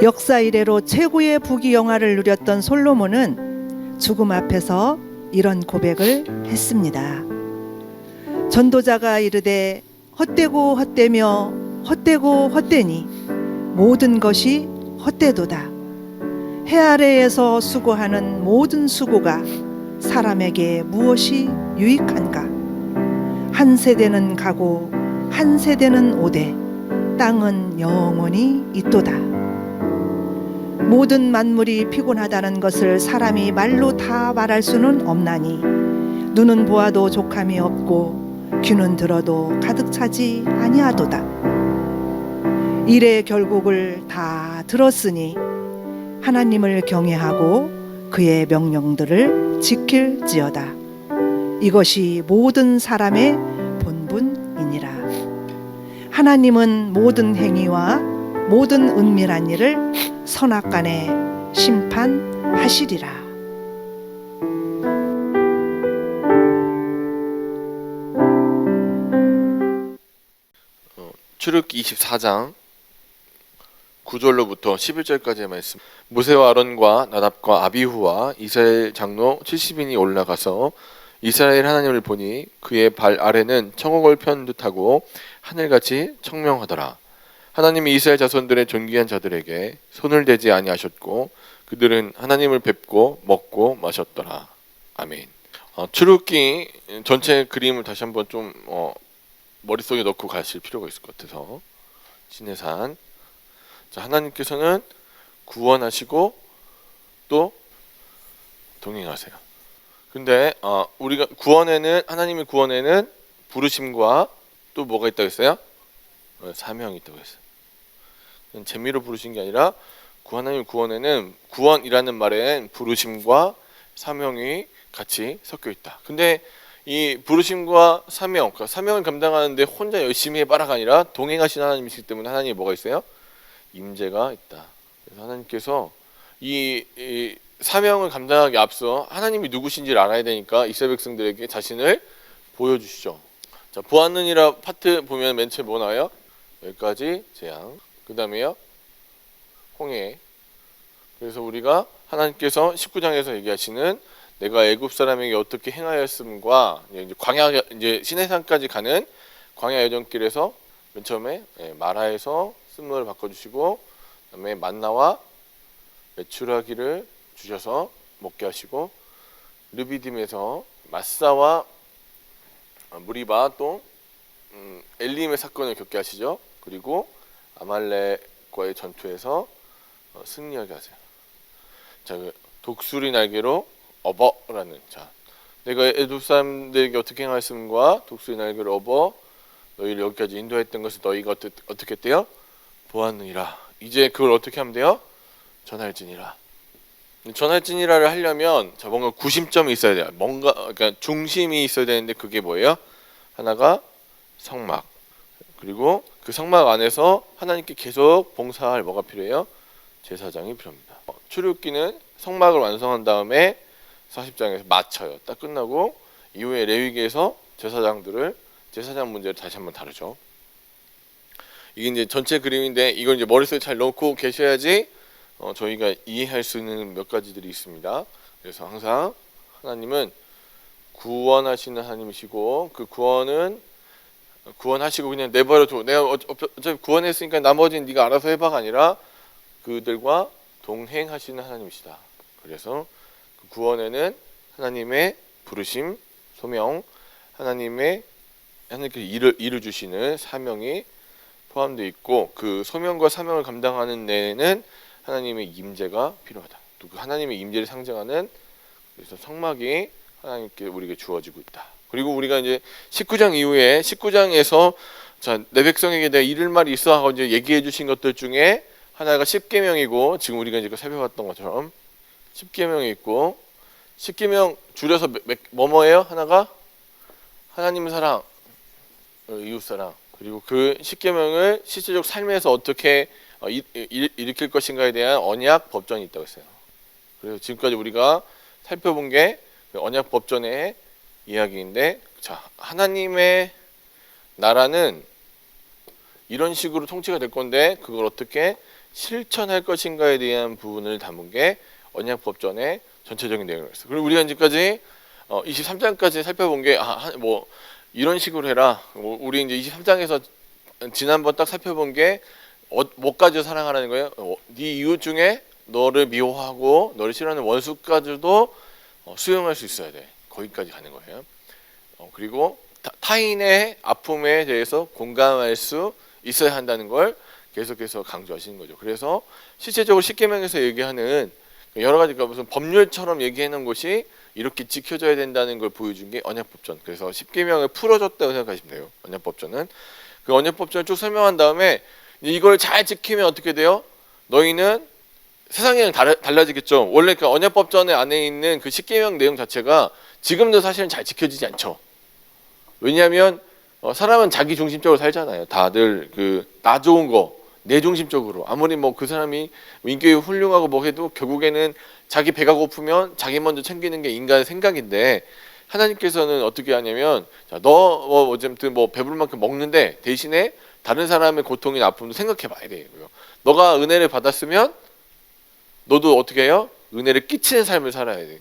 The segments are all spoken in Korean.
역사 이래로 최고의 부귀영화를 누렸던 솔로몬은 죽음 앞에서 이런 고백을 했습니다. 전도자가 이르되 헛되고 헛되며 헛되고 헛되니 모든 것이 헛되도다. 해 아래에서 수고하는 모든 수고가 사람에게 무엇이 유익한가? 한 세대는 가고 한 세대는 오되 땅은 영원히 있도다. 모든 만물이 피곤하다는 것을 사람이 말로 다 말할 수는 없나니 눈은 보아도 족함이 없고 귀는 들어도 가득 차지 아니하도다. 일의 결국을 다 들었으니 하나님을 경외하고 그의 명령들을 지킬지어다. 이것이 모든 사람의 본분이니라. 하나님은 모든 행위와 모든 은밀한 일을 선악간에 심판하시리라. 출애굽기 24장 9절로부터 11절까지의 말씀. 모세와 아론과 나답과 아비후와 이스라엘 장로 70인이 올라가서 이스라엘 하나님을 보니 그의 발 아래는 천국을 편 듯하고 하늘같이 청명하더라. 하나님이 이스라엘 자손들의 존귀한 자들에게 손을 대지 아니하셨고 그들은 하나님을 뵙고 먹고 마셨더라. 아멘. 출애굽기 전체 그림을 다시 한번 좀 머릿속에 넣고 가실 필요가 있을 것 같아서. 시내산. 자, 하나님께서는 구원하시고 또 동행하세요. 근데 우리가 하나님의 구원에는 부르심과 또 뭐가 있다고 했어요? 사명이 있다고 했어요. 재미로 부르신 게 아니라 하나님의 구원에는, 구원이라는 말엔 부르심과 사명이 같이 섞여 있다. 근데 이 부르심과 사명, 그러니까 사명을 감당하는데 혼자 열심히 해봐라가 아니라 동행하신 하나님이시기 때문에 하나님이 뭐가 있어요? 임재가 있다. 그래서 하나님께서 이 사명을 감당하기 앞서 하나님이 누구신지를 알아야 되니까 이스라엘 백성들에게 자신을 보여주시죠. 자, 보았느니라 파트 보면 맨 처음에 뭐 나와요? 10가지 재앙. 그 다음에요, 홍해. 그래서 우리가 하나님께서 19장에서 얘기하시는 내가 애굽 사람에게 어떻게 행하였음과 이제 광야, 이제 시내산까지 가는 광야 여정길에서 맨 처음에 마라에서 쓴물을 바꿔주시고, 그다음에 만나와 메추라기를 주셔서 먹게 하시고, 르비딤에서 마사와 무리바 또 엘림의 사건을 겪게 하시죠. 그리고 아말렉과의 전투에서 승리하게 하세요. 자, 독수리 날개로 업어라는, 자, 내가 애굽 사람들에게 어떻게 행하였음과 독수리 날개로 업어 너희를 여기까지 인도했던 것을 너희가 어떻게 했대요? 보았느니라. 이제 그걸 어떻게 하면 돼요? 전할지니라. 전할지니라를 하려면 자, 뭔가 구심점이 있어야 돼요. 뭔가, 그러니까 중심이 있어야 되는데 그게 뭐예요? 하나가 성막. 그리고 그 성막 안에서 하나님께 계속 봉사할 뭐가 필요해요? 제사장이 필요합니다. 출애굽기는 성막을 완성한 다음에 40장에서 마쳐요. 딱 끝나고 이후에 레위기에서 제사장 문제를 다시 한번 다루죠. 이게 이제 전체 그림인데 이걸 이제 머릿속에 잘 넣고 계셔야지 저희가 이해할 수 있는 몇 가지들이 있습니다. 그래서 항상 하나님은 구원하시는 하나님이시고, 그 구원하시고 그냥 내버려둬. 내가 어차피 구원했으니까 나머지는 네가 알아서 해봐가 아니라 그들과 동행하시는 하나님이시다. 그래서 그 구원에는 하나님의 부르심, 소명, 하나님께서 일을 주시는 사명이 포함되어 있고, 그 소명과 사명을 감당하는 데에는 하나님의 임재가 필요하다. 또 그 하나님의 임재를 상징하는, 그래서 성막이 하나님께 우리에게 주어지고 있다. 그리고 우리가 이제 19장 이후에 19장에서 자, 내 백성에게 내가 이를 말이 있어 하고 이제 얘기해 주신 것들 중에 하나가 십계명이고, 지금 우리가 이제 살펴봤던 것처럼 십계명이 있고, 십계명 줄여서 뭐예요? 하나가 하나님 사랑, 이웃 사랑. 그리고 그 십계명을 실제적 삶에서 어떻게 일으킬 것인가에 대한 언약 법전이 있다고 했어요. 그래서 지금까지 우리가 살펴본 게 그 언약 법전의 이야기인데, 자, 하나님의 나라는 이런 식으로 통치가 될 건데 그걸 어떻게 실천할 것인가에 대한 부분을 담은 게 언약 법전의 전체적인 내용이었어요. 그리고 우리가 이제까지 23장까지 살펴본 게 뭐 이런 식으로 해라. 우리 이제 23장에서 지난번 딱 살펴본 게 뭐까지 사랑하라는 거예요. 네 이웃 중에 너를 미워하고 너를 싫어하는 원수까지도 수용할 수 있어야 돼. 거기까지 가는 거예요. 그리고 타인의 아픔에 대해서 공감할 수 있어야 한다는 걸 계속해서 강조하시는 거죠. 그래서 실제적으로 십계명에서 얘기하는 여러 가지 무슨 법률처럼 얘기하는 것이 이렇게 지켜져야 된다는 걸 보여준 게 언약법전. 그래서 십계명을 풀어줬다고 생각하시면 돼요. 언약법전은 그 언약법전을 쭉 설명한 다음에 이걸 잘 지키면 어떻게 돼요? 너희는 세상이랑 달라지겠죠. 원래 그 언약법전에 안에 있는 그 십계명 내용 자체가 지금도 사실은 잘 지켜지지 않죠. 왜냐하면 사람은 자기 중심적으로 살잖아요. 다들 그 나 좋은 거 내 중심적으로 아무리 뭐 그 사람이 인격이 훌륭하고 뭐 해도 결국에는 자기 배가 고프면 자기 먼저 챙기는 게 인간의 생각인데 하나님께서는 어떻게 하냐면 자, 너 어쨌든 뭐 배부를 만큼 먹는데 대신에 다른 사람의 고통이나 아픔도 생각해 봐야 돼요. 너가 은혜를 받았으면 너도 어떻게 해요? 은혜를 끼치는 삶을 살아야 돼.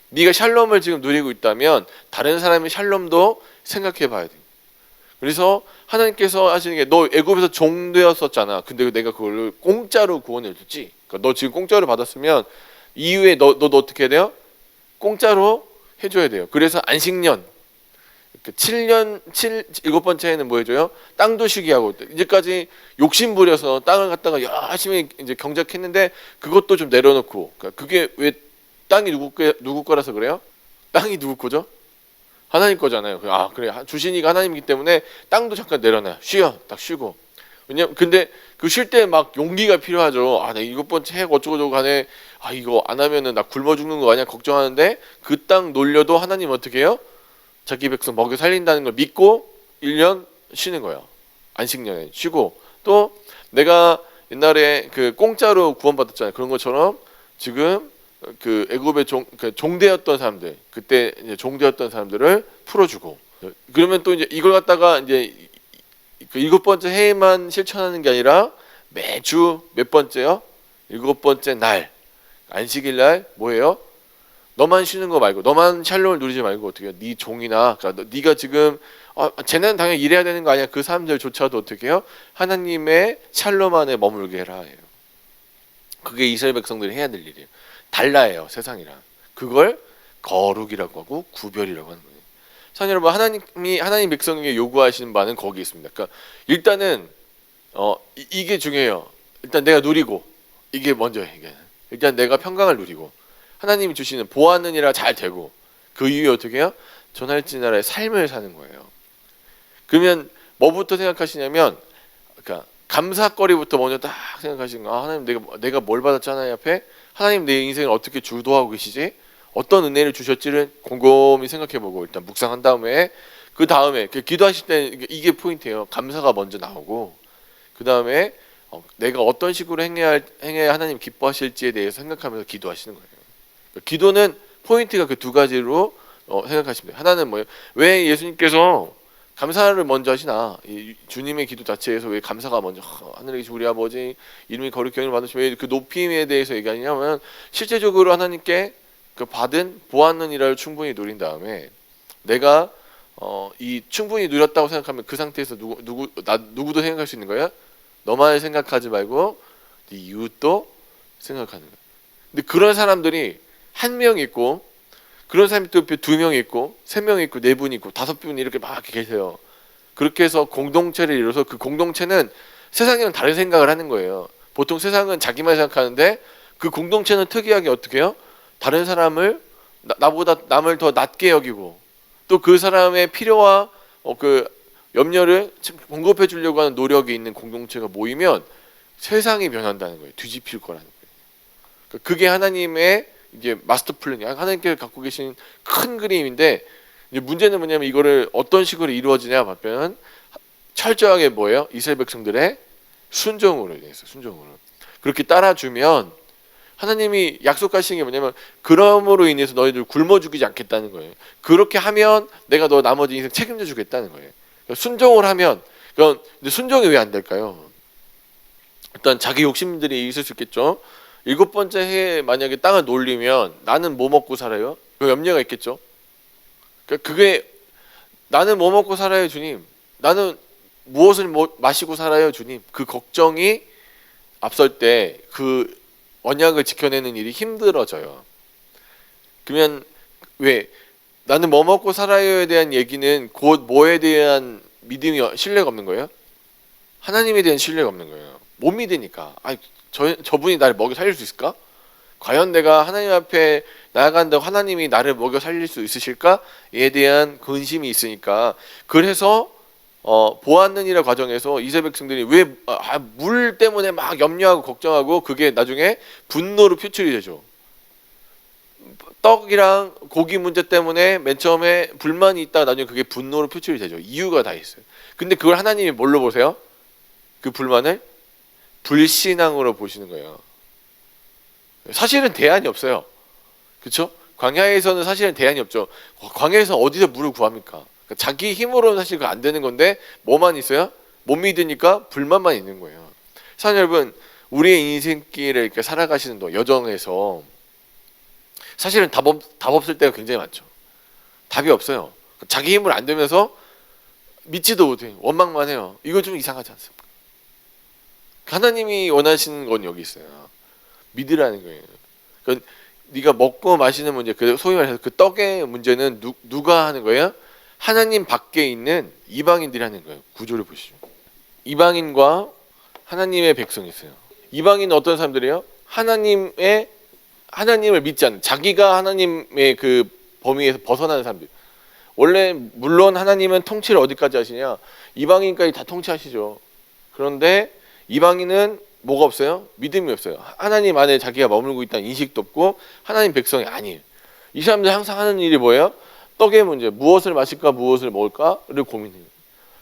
네가 샬롬을 지금 누리고 있다면 다른 사람의 샬롬도 생각해 봐야 돼. 그래서 하나님께서 하시는 게 너 애굽에서 종 되었었잖아. 근데 내가 그걸 공짜로 구원해 줬지. 그러니까 너 지금 공짜로 받았으면 이후에 너도 어떻게 해야 돼요? 공짜로 해줘야 돼요. 그래서 안식년 7번 번째에는 뭐 해줘요? 땅도 쉬게 하고 이제까지 욕심 부려서 땅을 갖다가 열심히 이제 경작했는데 그것도 좀 내려놓고 그러니까 그게 왜 땅이 누구 거라서 그래요? 땅이 누구 거죠? 하나님 거잖아요. 그래 주시니까 하나님이기 때문에 땅도 잠깐 내려놔 쉬어 딱 쉬고 왜냐면 근데 그 쉴 때 막 용기가 필요하죠. 나 이것 번째 해 어쩌고저쩌고 간에 이거 안 하면은 나 굶어 죽는 거 아니야 걱정하는데 그 땅 놀려도 하나님 어떻게 해요? 자기 백성 먹여 살린다는 걸 믿고 1년 쉬는 거예요. 안식년에 쉬고 또 내가 옛날에 그 공짜로 구원받았잖아요. 그런 것처럼 지금 그 애굽의 종되었던 사람들 그때 이제 종되었던 사람들을 풀어주고 그러면 또 이제 이걸 갖다가 이제 그 7번째 해에만 실천하는 게 아니라 매주 몇 번째요? 7번째 날 안식일 날 뭐예요? 너만 쉬는 거 말고 너만 샬롬을 누리지 말고 어떻게 해요? 네 종이나 그러니까 네가 지금 쟤는 당연히 일해야 되는 거 아니야? 그 사람들조차도 어떻게 해요? 하나님의 샬롬 안에 머물게 해라 해요. 그게 이스라엘 백성들이 해야 될 일이에요. 달라요 세상이랑. 그걸 거룩이라고 하고 구별이라고 하는 거예요. 자 여러분 하나님 백성에게 요구하시는 바는 거기 있습니다. 그러니까 일단은 이게 중요해요. 일단 내가 누리고 이게 먼저예요. 일단 내가 평강을 누리고 하나님이 주시는 보았느니라 잘 되고 그 이후에 어떻게 해요? 전할지나라의 삶을 사는 거예요. 그러면 뭐부터 생각하시냐면 그러니까 감사거리부터 먼저 딱 생각하시는 거. 하나님 내가 뭘 받았잖아요. 앞에 하나님 내 인생을 어떻게 주도하고 계시지? 어떤 은혜를 주셨지를 곰곰이 생각해보고 일단 묵상한 다음에 그 다음에 기도하실 때 이게 포인트예요. 감사가 먼저 나오고 그 다음에 내가 어떤 식으로 행해야 하나님 기뻐하실지에 대해서 생각하면서 기도하시는 거예요. 기도는 포인트가 그 두 가지로 생각하시면 돼요. 하나는 뭐예요? 왜 예수님께서 감사를 먼저 하시나? 주님의 기도 자체에서 왜 감사가 먼저 하늘에 계신 우리 아버지 이름이 거룩히 여김을 받으시고 왜 그 높임에 대해서 얘기하냐면 실제적으로 하나님께 그 받은 보았는 일을 충분히 누린 다음에 내가 이 충분히 누렸다고 생각하면 그 상태에서 누구도 생각할 수 있는 거예요. 너만 생각하지 말고 네 이웃도 생각하는 거예요. 근데 그런 사람들이 한 명 있고 그런 사람이 또 2명 있고 3명 있고 4분 있고 5분 이렇게 막 계세요. 그렇게 해서 공동체를 이뤄서 그 공동체는 세상이랑 다른 생각을 하는 거예요. 보통 세상은 자기만 생각하는데 그 공동체는 특이하게 어떻게 해요? 다른 사람을 나보다 남을 더 낮게 여기고 또 그 사람의 필요와 그 염려를 공급해 주려고 하는 노력이 있는 공동체가 모이면 세상이 변한다는 거예요. 뒤집힐 거라는 거예요. 그게 하나님의 이게 마스터 플랜이야. 하나님께서 갖고 계신 큰 그림인데 이제 문제는 뭐냐면 이거를 어떤 식으로 이루어지냐 하면 철저하게 뭐예요? 이스라엘 백성들의 순종으로 인해서 순종으로 그렇게 따라주면 하나님이 약속하신 게 뭐냐면 그럼으로 인해서 너희들 굶어 죽이지 않겠다는 거예요. 그렇게 하면 내가 너 나머지 인생 책임져 주겠다는 거예요. 순종을 하면 근데 순종이 왜 안 될까요? 일단 자기 욕심들이 있을 수 있겠죠. 7번째 해에 만약에 땅을 놀리면 나는 뭐 먹고 살아요? 그 염려가 있겠죠. 그게 나는 뭐 먹고 살아요, 주님? 나는 무엇을 마시고 살아요, 주님? 그 걱정이 앞설 때 그 언약을 지켜내는 일이 힘들어져요. 그러면 왜 나는 뭐 먹고 살아요에 대한 얘기는 곧 뭐에 대한 믿음이 신뢰가 없는 거예요? 하나님에 대한 신뢰가 없는 거예요. 못 믿으니까. 저분이 나를 먹여 살릴 수 있을까? 과연 내가 하나님 앞에 나아간다고 하나님이 나를 먹여 살릴 수 있으실까에 대한 근심이 있으니까. 그래서 보았느니라 과정에서 이스라엘 백성들이 왜 물 때문에 막 염려하고 걱정하고 그게 나중에 분노로 표출이 되죠. 떡이랑 고기 문제 때문에 맨 처음에 불만이 있다가 나중에 그게 분노로 표출이 되죠. 이유가 다 있어요. 근데 그걸 하나님이 뭘로 보세요? 그 불만을 불신앙으로 보시는 거예요. 사실은 대안이 없어요. 그렇죠? 광야에서는 사실은 대안이 없죠. 광야에서 어디서 물을 구합니까? 그러니까 자기 힘으로는 사실 안 되는 건데 뭐만 있어요? 못 믿으니까 불만만 있는 거예요. 사랑하는 여러분, 우리의 인생길을 이렇게 살아가시는 여정에서 사실은 답 없을 때가 굉장히 많죠. 답이 없어요. 자기 힘으로 안 되면서 믿지도 못해요. 원망만 해요. 이거 좀 이상하지 않습니까? 하나님이 원하시는 건 여기 있어요. 믿으라는 거예요. 그러니까 네가 먹고 마시는 문제, 소위 말해서 그 떡의 문제는 누가 하는 거예요? 하나님 밖에 있는 이방인들이 하는 거예요. 구조를 보시죠. 이방인과 하나님의 백성이 있어요. 이방인은 어떤 사람들이에요? 하나님을 믿지 않는, 자기가 하나님의 그 범위에서 벗어나는 사람들. 원래 물론 하나님은 통치를 어디까지 하시냐? 이방인까지 다 통치하시죠. 그런데 이방인은 뭐가 없어요? 믿음이 없어요. 하나님 안에 자기가 머물고 있다는 인식도 없고 하나님 백성이 아니에요. 이 사람들 항상 하는 일이 뭐예요? 떡의 문제, 무엇을 마실까 무엇을 먹을까를 고민해요.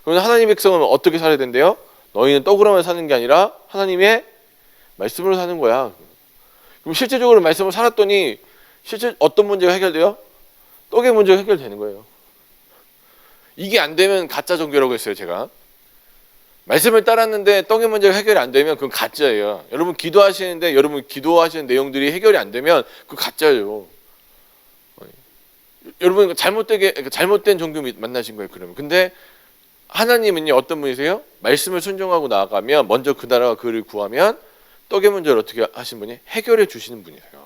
그러면 하나님 백성은 어떻게 살아야 된대요? 너희는 떡으로만 사는 게 아니라 하나님의 말씀으로 사는 거야. 그럼 실제적으로 말씀을 살았더니 실제 어떤 문제가 해결돼요? 떡의 문제가 해결되는 거예요. 이게 안 되면 가짜 종교라고 했어요, 제가. 말씀을 따랐는데 떡의 문제가 해결이 안 되면 그건 가짜예요. 여러분 기도하시는데 여러분 기도하시는 내용들이 해결이 안 되면 그거 가짜예요. 여러분 잘못된 종교 만나신 거예요, 그러면. 근데 하나님은요, 어떤 분이세요? 말씀을 순종하고 나아가면 먼저 그 나라와 그를 구하면 떡의 문제를 어떻게 하신 분이? 해결해 주시는 분이세요.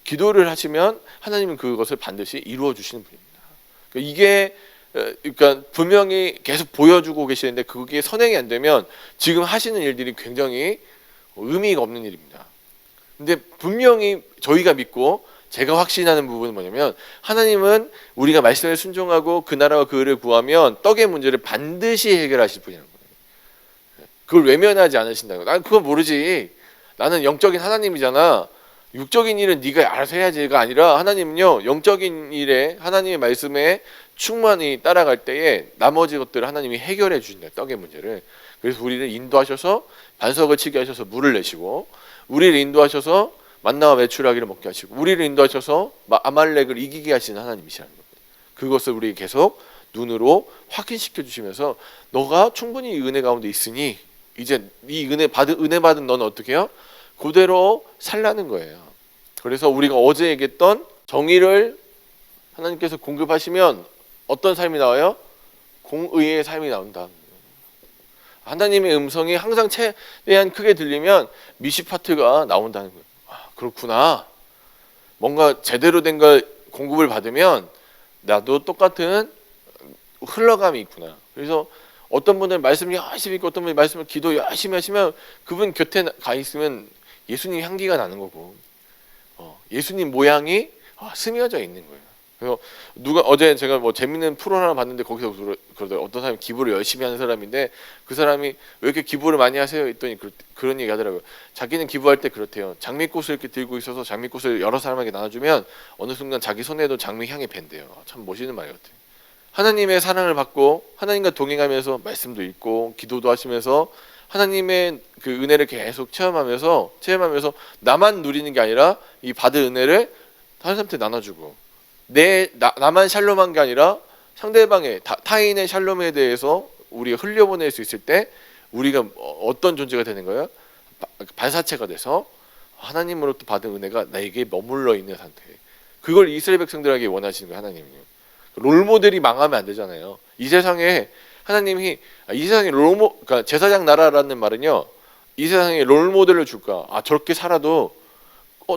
기도를 하시면 하나님은 그것을 반드시 이루어 주시는 분입니다. 이게 그러니까 분명히 계속 보여주고 계시는데 그게 선행이 안 되면 지금 하시는 일들이 굉장히 의미가 없는 일입니다. 근데 분명히 저희가 믿고 제가 확신하는 부분은 뭐냐면 하나님은 우리가 말씀에 순종하고 그 나라와 그를 구하면 떡의 문제를 반드시 해결하실 분이라는 거예요. 그걸 외면하지 않으신다고. 난 그건 모르지. 나는 영적인 하나님이잖아. 육적인 일은 네가 알아서 해야지가 아니라 하나님은요, 영적인 일에 하나님의 말씀에 충만히 따라갈 때에 나머지 것들을 하나님이 해결해 주신다. 떡의 문제를. 그래서 우리를 인도하셔서 반석을 치게 하셔서 물을 내시고, 우리를 인도하셔서 만나와 메추라기를 먹게 하시고, 우리를 인도하셔서 아말렉을 이기게 하시는 하나님이시라는 겁니다. 그것을 우리 계속 눈으로 확인시켜 주시면서 너가 충분히 은혜 가운데 있으니 이제 이 은혜 받은 너는 어떻게 해요? 그대로 살라는 거예요. 그래서 우리가 어제 얘기했던 정의를 하나님께서 공급하시면 어떤 삶이 나와요? 공의의 삶이 나온다. 하나님의 음성이 항상 최대한 크게 들리면 미시파트가 나온다는 거예요. 그렇구나. 뭔가 제대로 된 걸 공급을 받으면 나도 똑같은 흘러감이 있구나. 그래서 어떤 분들 말씀 열심히 읽고 어떤 분들 말씀을 기도 열심히 하시면 그분 곁에 가 있으면 예수님 향기가 나는 거고 예수님 모양이 스며져 있는 거예요. 그래서 어제 제가 재밌는 프로 하나 봤는데 거기서 그러더라고요. 어떤 사람이 기부를 열심히 하는 사람인데 그 사람이 왜 이렇게 기부를 많이 하세요? 했더니 그런 얘기 하더라고요. 자기는 기부할 때 그렇대요. 장미꽃을 이렇게 들고 있어서 장미꽃을 여러 사람에게 나눠주면 어느 순간 자기 손에도 장미 향이 밴대요. 참 멋있는 말 같아요. 하나님의 사랑을 받고 하나님과 동행하면서 말씀도 읽고 기도도 하시면서 하나님의 그 은혜를 계속 체험하면서 나만 누리는 게 아니라 이 받은 은혜를 다른 사람한테 나눠주고 나만 샬롬한 게 아니라 상대방의 타인의 샬롬에 대해서 우리가 흘려보낼 수 있을 때 우리가 어떤 존재가 되는 거예요? 반사체가 돼서 하나님으로부터 받은 은혜가 나에게 머물러 있는 상태. 그걸 이스라엘 백성들에게 원하시는 거예요. 하나님은요. 롤모델이 망하면 안 되잖아요. 이 세상에 하나님이 이 세상에 그러니까 제사장 나라라는 말은요. 이 세상에 롤모델을 줄까? 저렇게 살아도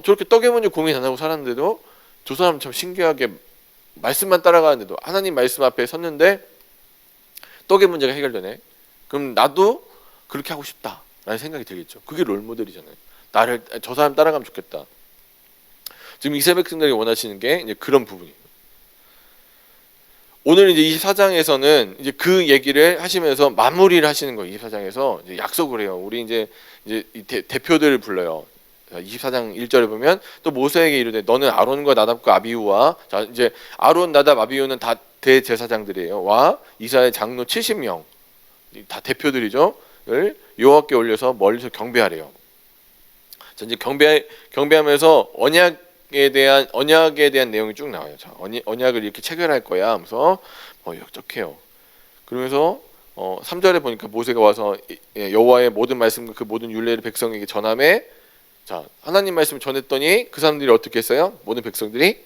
저렇게 떡에 먼저 고민 안 하고 살았는데도 저 사람 참 신기하게 말씀만 따라가는데도 하나님 말씀 앞에 섰는데 떡의 문제가 해결되네. 그럼 나도 그렇게 하고 싶다라는 생각이 들겠죠. 그게 롤모델이잖아요. 저 사람 따라가면 좋겠다. 지금 이스라엘 백성들이 원하시는 게 이제 그런 부분이에요. 오늘 이제 24장에서는 이제 그 얘기를 하시면서 마무리를 하시는 거예요. 24장에서 이제 약속을 해요. 우리 이제 이 대표들을 불러요. 24장 1절에 보면 또 모세에게 이르되 너는 아론과 나답과 아비후와 자 이제 아론, 나답, 아비후는 다 대제사장들이에요. 와 이스라엘 장로 70명 다 대표들이죠. 을 여호와께 올려서 멀리서 경배하래요. 자 이제 경배하면서 언약에 대한 내용이 쭉 나와요. 자 언약을 이렇게 체결할 거야 하면서 역적해요. 그러면서 3절에 보니까 모세가 와서 여호와의 모든 말씀과 그 모든 율례를 백성에게 전함에 자 하나님 말씀을 전했더니 그 사람들이 어떻게 했어요? 모든 백성들이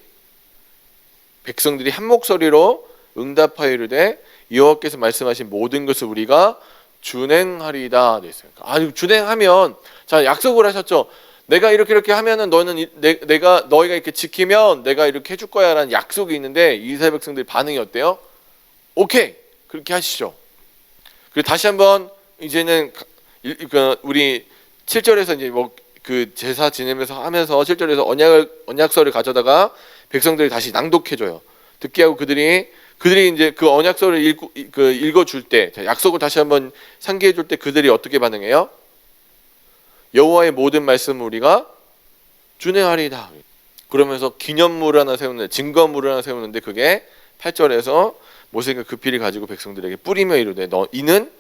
한 목소리로 응답하여 이르되 여호와께서 말씀하신 모든 것을 우리가 준행하리다 됐어요. 준행하면 자 약속을 하셨죠. 내가 이렇게 하면은 너희가 이렇게 지키면 내가 이렇게 해줄 거야라는 약속이 있는데 이스라엘 백성들 반응이 어때요? 오케이 그렇게 하시죠. 그리고 다시 한번 이제는 우리 7절에서 이제 그 제사 지내면서 하면서 7절에서 언약서를 가져다가 백성들이 다시 낭독해줘요. 듣게 하고 그들이 이제 그 언약서를 읽어줄 때 약속을 다시 한번 상기해줄 때 그들이 어떻게 반응해요? 여호와의 모든 말씀을 우리가 준행하리다. 그러면서 기념물을 하나 세우는데 증거물을 하나 세우는데 그게 8절에서 모세가 그 피를 가지고 백성들에게 뿌리며 이르되 이는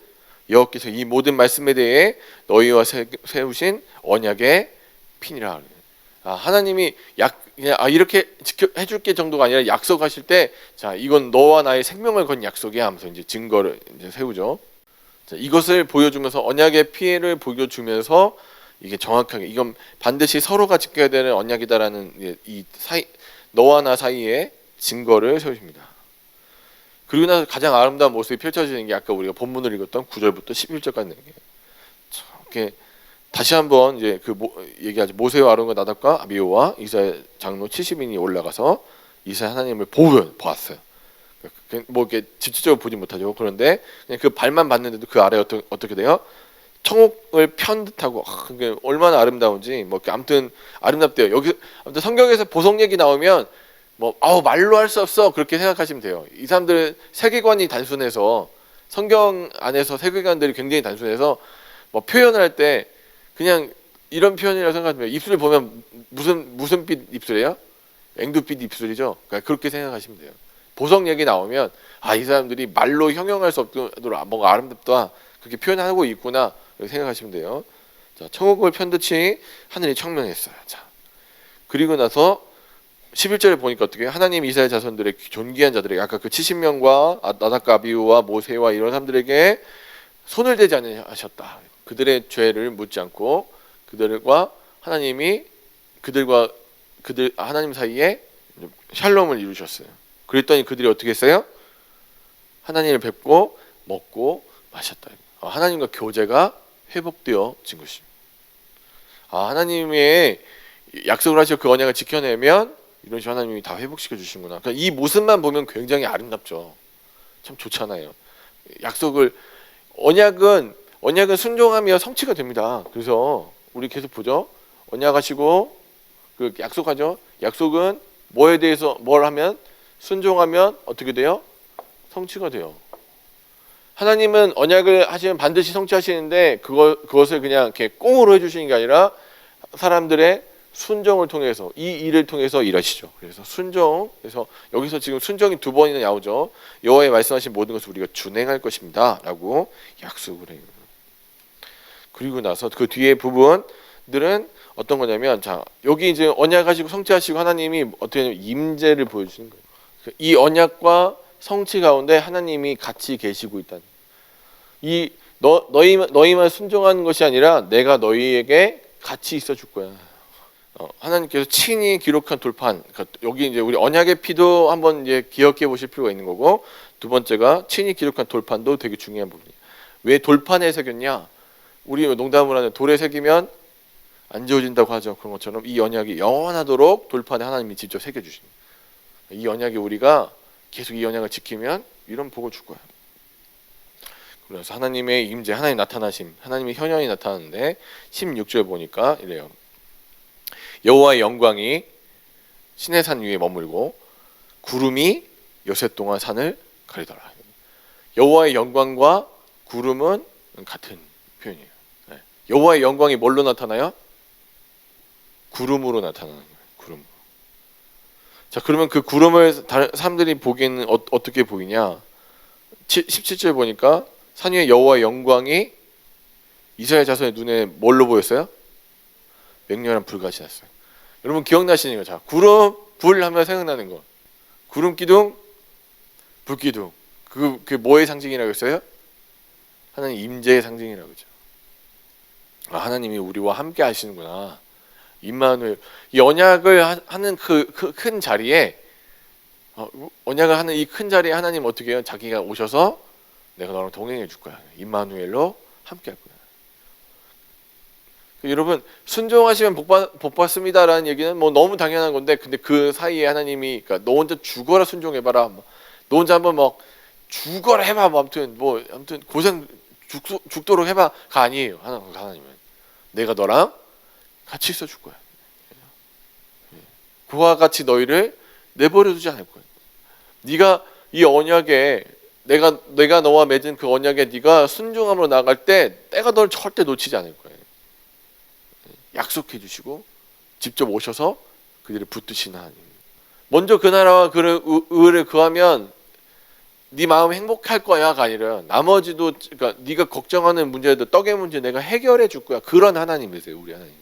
여호와께서 이 모든 말씀에 대해 너희와 세우신 언약의 피니라. 하나님이 그냥 이렇게 해줄게 정도가 아니라 약속하실 때 자 이건 너와 나의 생명을 건 약속이야 하면서 이제 증거를 이제 세우죠. 자, 이것을 보여주면서 언약의 피해를 보여주면서 이게 정확하게 이건 반드시 서로가 지켜야 되는 언약이다라는 이 사이 너와 나 사이에 증거를 세우십니다. 그리고 나서 가장 아름다운 모습이 펼쳐지는 게 아까 우리가 본문을 읽었던 9절부터 11절까지 있는 게 이렇게 다시 한번 이제 얘기하죠. 모세와 아론과 나답과 아비후와 이스라엘 장로 70인이 올라가서 이스라엘 하나님을 보았어요. 뭐 이렇게 직접적으로 보지 못하죠. 그런데 그냥 그 발만 봤는데도 그 아래 어떻게 돼요? 청옥을 편 듯하고 그게 얼마나 아름다운지 아무튼 아름답대요. 여기 아무튼 성경에서 보석 얘기 나오면 말로 할 수 없어 그렇게 생각하시면 돼요. 이 사람들은 세계관이 단순해서 성경 안에서 세계관들이 굉장히 단순해서 표현을 할 때 그냥 이런 표현이라고 생각하시면 입술을 보면 무슨 빛 입술이에요? 앵두빛 입술이죠. 그러니까 그렇게 생각하시면 돼요. 보석 얘기 나오면 이 사람들이 말로 형용할 수 없도록 뭔가 아름답다 그렇게 표현하고 있구나 이렇게 생각하시면 돼요. 자, 청옥을 편듯이 하늘이 청명했어요. 자, 그리고 나서 11절에 보니까 어떻게 하나님 이스라엘 자손들의 존귀한 자들에게 아까 그 70명과 나답과 아비후와 모세와 이런 사람들에게 손을 대지 않으셨다. 그들의 죄를 묻지 않고 하나님 사이에 샬롬을 이루셨어요. 그랬더니 그들이 어떻게 했어요? 하나님을 뵙고 먹고 마셨다. 하나님과 교제가 회복되어진 것입니다. 하나님의 약속을 하시고 그 언약을 지켜내면 이런 식으로 하나님이 다 회복시켜 주시는구나. 그러니까 이 모습만 보면 굉장히 아름답죠. 참 좋잖아요. 언약은 순종하며 성취가 됩니다. 그래서 우리 계속 보죠. 언약하시고 그 약속하죠. 약속은 뭐에 대해서 뭘 하면 순종하면 어떻게 돼요? 성취가 돼요. 하나님은 언약을 하시면 반드시 성취하시는데 그것을 그냥 이렇게 꽁으로 해주시는 게 아니라 사람들의 순종을 통해서 이 일을 통해서 일하시죠. 그래서 그래서 여기서 지금 순종이 2번이나 나오죠. 여호와의 말씀하신 모든 것을 우리가 준행할 것입니다 라고 약속을 해요. 그리고 나서 그 뒤에 부분들은 어떤 거냐면, 자 여기 이제 언약 가지고 성취하시고 하나님이 어떻게 하냐면 임재를 보여주시는 거예요. 이 언약과 성취 가운데 하나님이 같이 계시고 있다는. 이 너희만 순종하는 것이 아니라 내가 너희에게 같이 있어 줄 거야. 하나님께서 친히 기록한 돌판. 그러니까 여기 이제 우리 언약의 피도 한번 이제 기억해 보실 필요가 있는 거고, 두 번째가 친히 기록한 돌판도 되게 중요한 부분이에요. 왜 돌판에 새겼냐? 우리 농담을 하는 돌에 새기면 안 지워진다고 하죠. 그런 것처럼 이 언약이 영원하도록 돌판에 하나님이 직접 새겨 주십니다. 이 언약이 우리가 계속 이 언약을 지키면 이런 복을 줄 거야. 그래서 하나님의 임재, 하나님 나타나심, 하나님의 현현이 나타나는데 16절 보니까 이래요. 여호와의 영광이 시내산 위에 머물고 구름이 여섯 동안 산을 가리더라. 여호와의 영광과 구름은 같은 표현이에요. 여호와의 영광이 뭘로 나타나요? 구름으로 나타나는 거예요. 구름. 자, 그러면 그 구름을 다른 사람들이 보기에는 어떻게 보이냐? 17절 보니까 산 위에 여호와의 영광이 이스라엘 자손의 눈에 뭘로 보였어요? 맹렬한 불같이 났어요. 여러분 기억나시는 거? 자, 구름, 불 하면 생각나는 거. 구름 기둥, 불 기둥. 그게 뭐의 상징이라고 했어요? 하나님 임재의 상징이라고 했죠. 아, 하나님이 우리와 함께 하시는구나. 임마누엘. 이 언약을 하는 그 큰 자리에, 언약을 하는 이 큰 자리에 하나님 어떻게 해요? 자기가 오셔서 내가 너랑 동행해 줄 거야. 임마누엘로 함께 할 거야. 여러분 순종하시면 복 받습니다라는 얘기는 뭐 너무 당연한 건데, 근데 그 사이에 하나님이, 그러니까 너 혼자 죽어라 순종해봐라, 너 혼자 한번 막 죽어라 해봐, 아무튼 고생 죽도록 해봐가 아니에요. 하나님은 내가 너랑 같이 있어 줄 거야. 그와 같이 너희를 내버려 두지 않을 거야. 네가 이 언약에 내가 너와 맺은 그 언약에 네가 순종함으로 나아갈 때 때가 너를 절대 놓치지 않을 거예요. 약속해 주시고 직접 오셔서 그들을 붙드시는 하나님. 먼저 그 나라와 그 의를 구하면 네 마음이 행복할 거야가 아니라 나머지도, 그러니까 네가 걱정하는 문제도 떡의 문제 내가 해결해 줄 거야. 그런 하나님이세요, 우리 하나님이.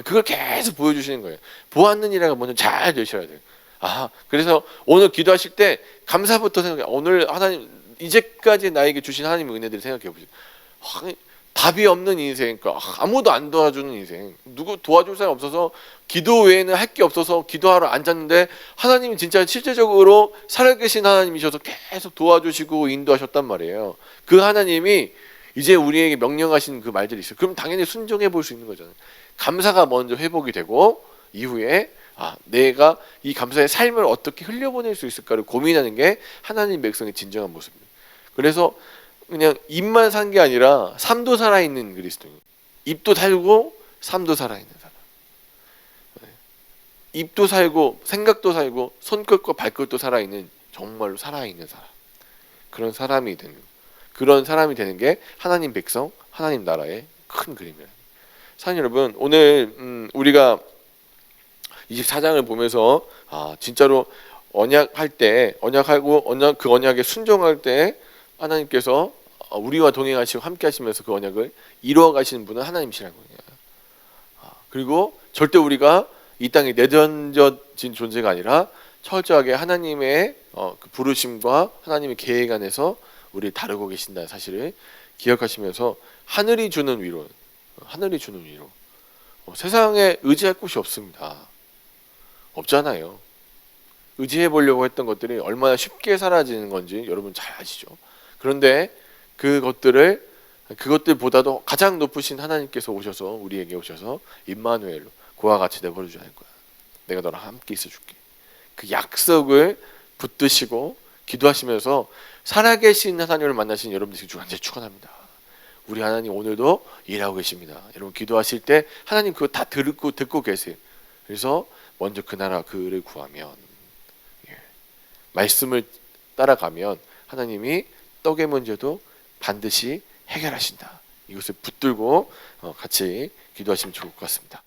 그걸 계속 보여주시는 거예요. 보았는 일을 먼저 잘 되셔야 돼요. 아, 그래서 오늘 기도하실 때 감사부터 생각해. 오늘 하나님 이제까지 나에게 주신 하나님의 은혜들을 생각해 보세요. 답이 없는 인생, 그러니까 아무도 안 도와주는 인생, 누구 도와줄 사람 없어서 기도 외에는 할 게 없어서 기도하러 앉았는데 하나님이 진짜 실제적으로 살아계신 하나님이셔서 계속 도와주시고 인도하셨단 말이에요. 그 하나님이 이제 우리에게 명령하신 그 말들이 있어요. 그럼 당연히 순종해 볼 수 있는 거잖아요. 감사가 먼저 회복이 되고 이후에 내가 이 감사의 삶을 어떻게 흘려보낼 수 있을까를 고민하는 게 하나님 백성의 진정한 모습입니다. 그래서 그냥 입만 산 게 아니라 삶도 살아있는 그리스도인. 입도 살고 삶도 살아있는 사람. 입도 살고 생각도 살고 손끝과 발끝도 살아있는, 정말로 살아있는 사람. 그런 사람이 되는 게 하나님 백성, 하나님 나라의 큰 그림이에요. 사랑하는 여러분, 오늘 우리가 24장을 보면서 진짜로 언약할 때, 그 언약에 순종할 때 하나님께서 우리와 동행하시고 함께 하시면서 그 언약을 이루어 가시는 분은 하나님이시라는 거예요. 그리고 절대 우리가 이 땅에 내던져진 존재가 아니라 철저하게 하나님의 그 부르심과 하나님의 계획 안에서 우리를 다루고 계신다는 사실을 기억하시면서 하늘이 주는 위로, 세상에 의지할 곳이 없습니다. 없잖아요. 의지해 보려고 했던 것들이 얼마나 쉽게 사라지는 건지 여러분 잘 아시죠. 그런데 그것들보다도 가장 높으신 하나님께서 오셔서, 우리에게 오셔서 임마누엘로 그와 같이 내버려 주지 않을 거야. 내가 너랑 함께 있어 줄게. 그 약속을 붙드시고 기도하시면서 살아계신 하나님을 만나신 여러분들이 주간제 축원합니다. 우리 하나님 오늘도 일하고 계십니다. 여러분 기도하실 때 하나님 그거 다 듣고 계세요. 그래서 먼저 그 나라 그를 구하면, 말씀을 따라가면 하나님이 떡의 문제도 반드시 해결하신다. 이것을 붙들고 같이 기도하시면 좋을 것 같습니다.